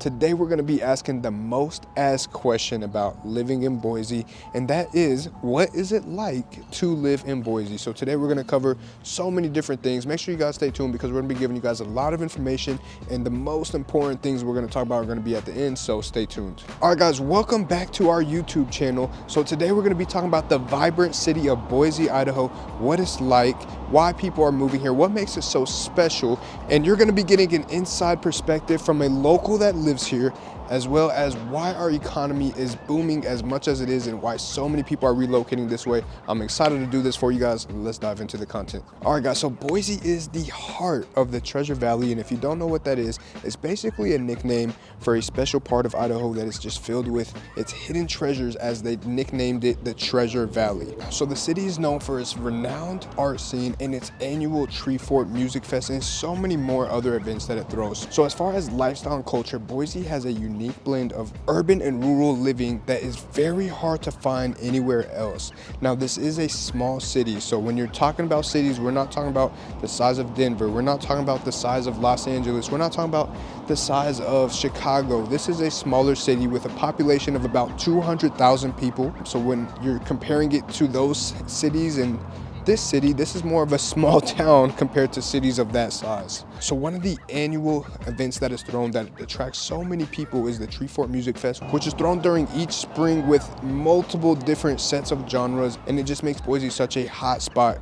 Today we're going to be asking the most asked question about living in Boise, and that is, what is it like to live in Boise? So today we're going to cover so many different things. Make sure you guys stay tuned because we're going to be giving you guys a lot of information, and the most important things we're going to talk about are going to be at the end, so stay tuned. All right guys, welcome back to our YouTube channel. So today we're going to be talking about the vibrant city of Boise, Idaho, what it's like, why people are moving here, what makes it so special, and you're going to be getting an inside perspective from a local that lives here, as well as why our economy is booming as much as it is and why so many people are relocating this way. I'm excited to do this for you guys. Let's dive into the content. All right guys, so Boise is the heart of the Treasure Valley, and if you don't know what that is, it's basically a nickname for a special part of Idaho that is just filled with its hidden treasures, as they nicknamed it the Treasure Valley. So the city is known for its renowned art scene and its annual Tree Fort Music Fest and so many more other events that it throws. So as far as lifestyle and culture, Boise has a unique blend of urban and rural living that is very hard to find anywhere else. Now, this is a small city, so when you're talking about cities, we're not talking about the size of Denver, we're not talking about the size of Los Angeles, we're not talking about the size of Chicago. This is a smaller city with a population of about 200,000 people. So when you're comparing it to those cities and this city, this is more of a small town compared to cities of that size. So one of the annual events that is thrown that attracts so many people is the Tree Fort Music Fest, which is thrown during each spring with multiple different sets of genres, and it just makes Boise such a hot spot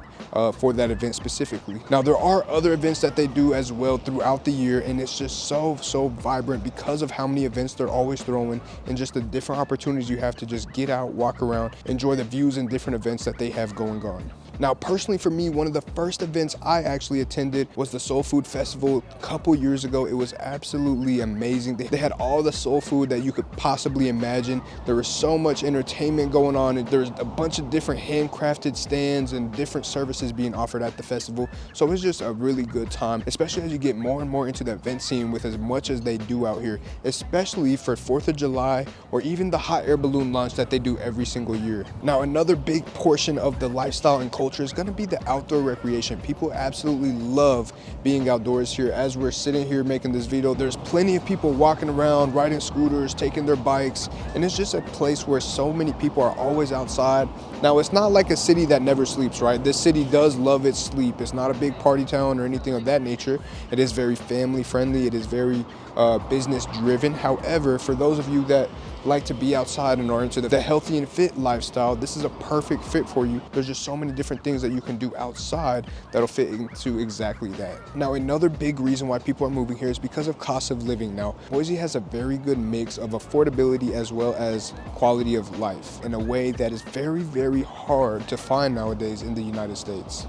for that event specifically. Now, there are other events that they do as well throughout the year, and it's just so vibrant because of how many events they're always throwing and just the different opportunities you have to just get out, walk around, enjoy the views and different events that they have going on. Now, personally for me, one of the first events I actually attended was the Soul Food Festival a couple years ago. It was absolutely amazing. They had all the soul food that you could possibly imagine. There was so much entertainment going on, and there's a bunch of different handcrafted stands and different services being offered at the festival. So it was just a really good time, especially as you get more and more into the event scene with as much as they do out here, especially for 4th of July or even the hot air balloon launch that they do every single year. Now, another big portion of the lifestyle and culture is going to be the outdoor recreation. People absolutely love being outdoors here. As we're sitting here making this video, there's plenty of people walking around, riding scooters, taking their bikes, and it's just a place where so many people are always outside. Now, it's not like a city that never sleeps, right? This city does love its sleep. It's not a big party town or anything of that nature. It is very family friendly. It is very business driven. However, for those of you that like to be outside and are into the healthy and fit lifestyle, this is a perfect fit for you. There's just so many different things that you can do outside that'll fit into exactly that. Now, another big reason why people are moving here is because of cost of living. Now, Boise has a very good mix of affordability as well as quality of life in a way that is very hard to find nowadays in the United States.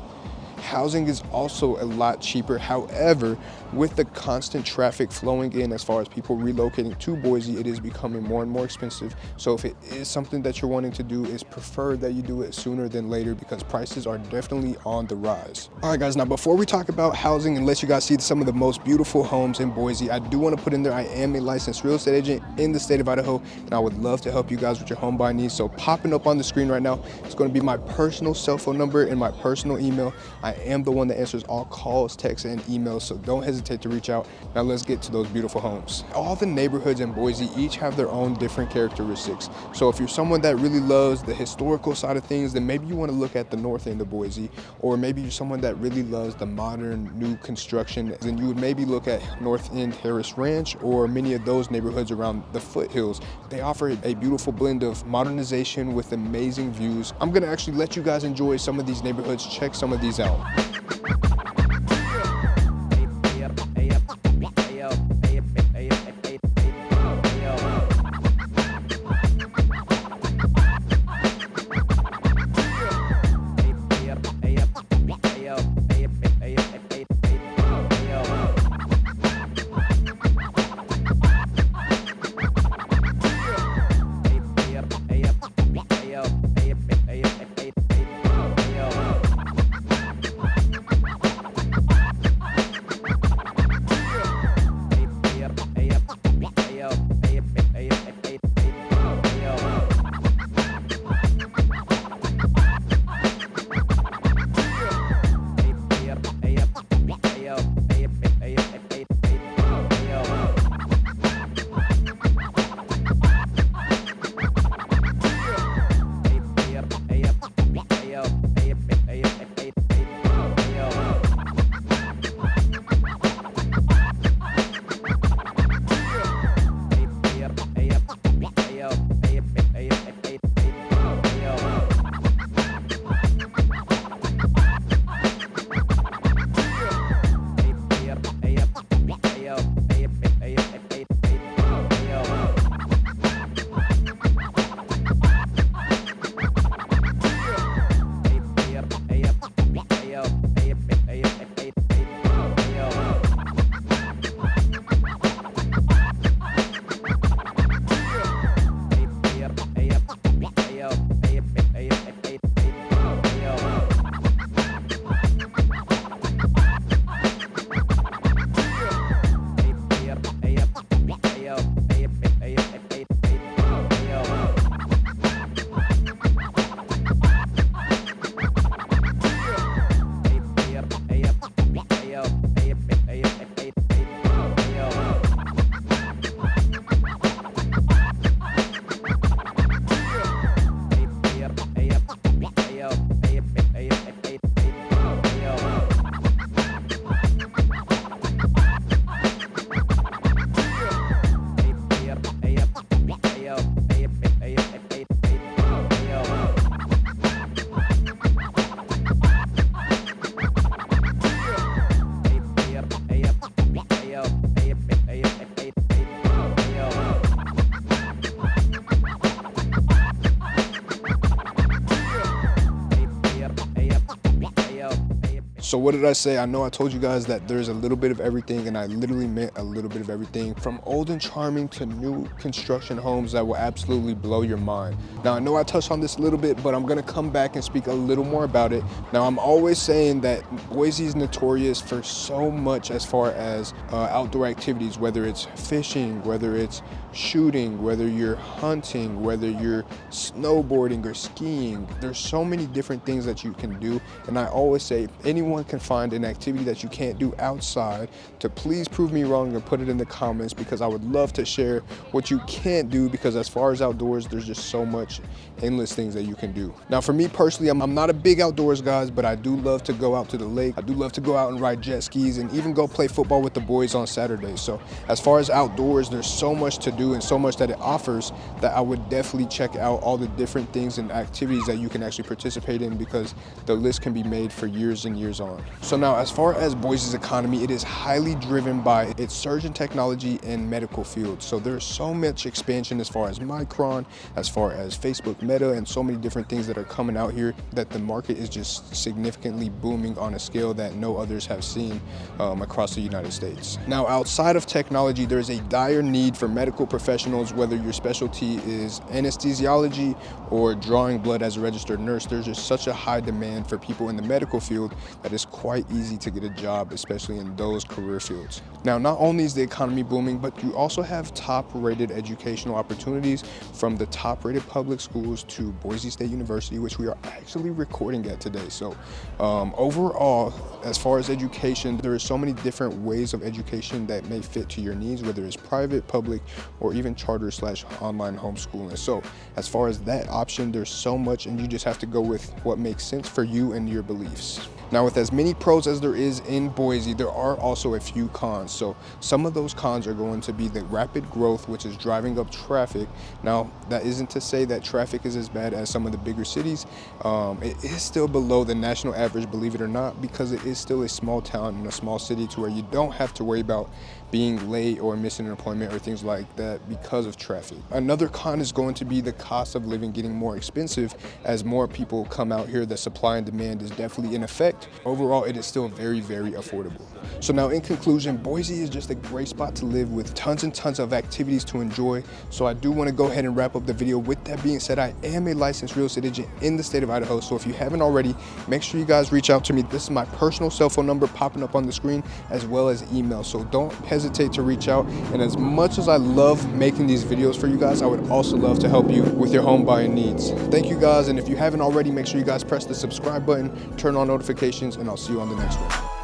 Housing is also a lot cheaper. However, with the constant traffic flowing in as far as people relocating to Boise, it is becoming more and more expensive. So if it is something that you're wanting to do, it's preferred that you do it sooner than later because prices are definitely on the rise. All right guys, now before we talk about housing and let you guys see some of the most beautiful homes in Boise, I do want to put in there I am a licensed real estate agent in the state of Idaho, and I would love to help you guys with your home buying needs. So popping up on the screen right now, it's going to be my personal cell phone number and my personal email. I am the one that answers all calls, texts, and emails, so don't hesitate to reach out. Now let's get to those beautiful homes. All the neighborhoods in Boise each have their own different characteristics. So if you're someone that really loves the historical side of things, then maybe you want to look at the north end of Boise, or maybe you're someone that really loves the modern new construction, then you would maybe look at North End Harris Ranch or many of those neighborhoods around the foothills. They offer a beautiful blend of modernization with amazing views. I'm gonna actually let you guys enjoy some of these neighborhoods, check some of these out. So what did I say? I know I told you guys that there's a little bit of everything, and I literally meant a little bit of everything, from old and charming to new construction homes that will absolutely blow your mind. Now, I know I touched on this a little bit, but I'm gonna come back and speak a little more about it. Now, I'm always saying that Boise is notorious for so much as far as outdoor activities, whether it's fishing, whether it's shooting, whether you're hunting, whether you're snowboarding or skiing. There's so many different things that you can do, and I always say if anyone can find an activity that you can't do outside, to please prove me wrong and put it in the comments, because I would love to share what you can't do, because as far as outdoors, there's just so much endless things that you can do. Now, for me personally, I'm not a big outdoors guys, but I do love to go out to the lake. I do love to go out and ride jet skis and even go play football with the boys on Saturdays. So as far as outdoors, there's so much to do and so much that it offers that I would definitely check out all the different things and activities that you can actually participate in, because the list can be made for years and years on. So now, as far as Boise's economy, it is highly driven by its surge in technology and medical fields. So there's so much expansion as far as Micron, as far as Facebook, Meta, and so many different things that are coming out here, that the market is just significantly booming on a scale that no others have seen across the United States. Now, outside of technology, there's a dire need for medical professionals, whether your specialty is anesthesiology or drawing blood as a registered nurse. There's just such a high demand for people in the medical field that it's quite easy to get a job, especially in those career fields. Now, not only is the economy booming, but you also have top-rated educational opportunities, from the top-rated public schools to Boise State University, which we are actually recording at today. So overall, as far as education, there are so many different ways of education that may fit to your needs, whether it's private, public, or even charter/online homeschooling. So as far as that option, there's so much, and you just have to go with what makes sense for you and your beliefs. Now, with as many pros as there is in Boise, there are also a few cons. So some of those cons are going to be the rapid growth, which is driving up traffic. Now, that isn't to say that traffic is as bad as some of the bigger cities. It is still below the national average, believe it or not, because it is still a small town and a small city, to where you don't have to worry about being late or missing an appointment or things like that because of traffic. Another con is going to be the cost of living getting more expensive as more people come out here. The supply and demand is definitely in effect. Overall, it is still very, very affordable. So now, in conclusion, Boise is just a great spot to live, with tons and tons of activities to enjoy. So I do want to go ahead and wrap up the video. With that being said, I am a licensed real estate agent in the state of Idaho. So if you haven't already, make sure you guys reach out to me. This is my personal cell phone number popping up on the screen, as well as email. So don't hesitate to reach out. And as much as I love making these videos for you guys, I would also love to help you with your home buying needs. Thank you guys. And if you haven't already, make sure you guys press the subscribe button, turn on notifications, and I'll see you on the next one.